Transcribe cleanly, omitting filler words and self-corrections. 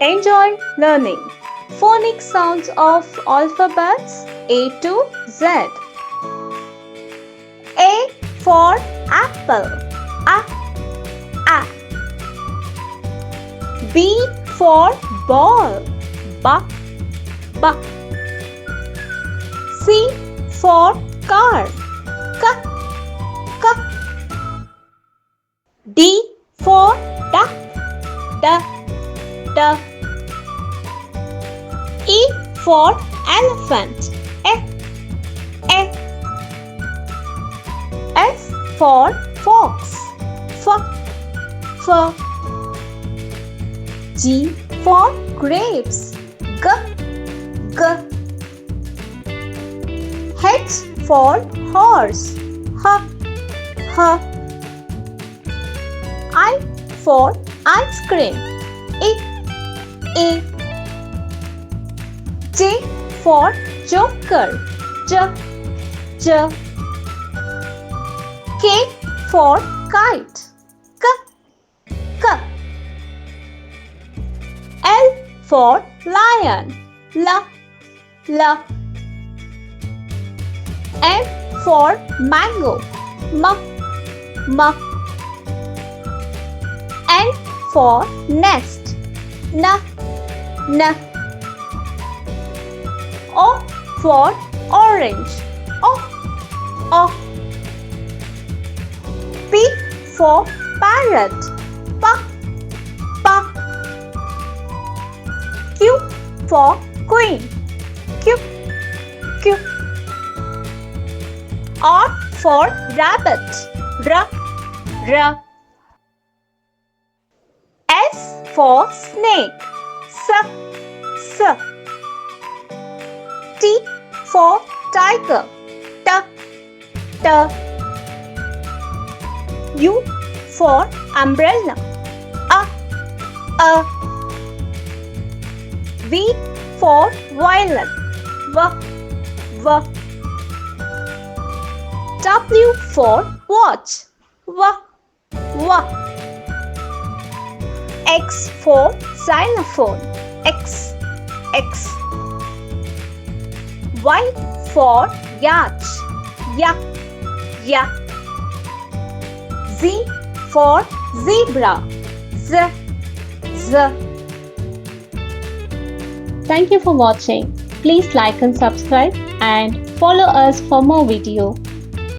Enjoy learning phonic sounds of alphabets A to Z. A for apple. A, a. B for ball. B, b. C for car. K, k. D for duck. D, d. E for elephant. E, e. F for fox. F, f. G for grapes. G, g. H for horse. H, h. I for ice cream. I, I. J for joker. J, j. K for kite. K, k. L for lion. L, l. M for mango. M, m. N for nest. N, n. O for orange. O, o. P for parrot. P, p. Q for queen. Q, q. R for rabbit. R, r. S for snake. S, s. T for tiger. T, t. U for umbrella. A, a. V for violet. V, v. W for watch. W, w. X for xylophone. X, x. Y for yacht. Ya, ya. Z for zebra. Z, z. Thank you for watching. Please like and subscribe and follow us for more videos.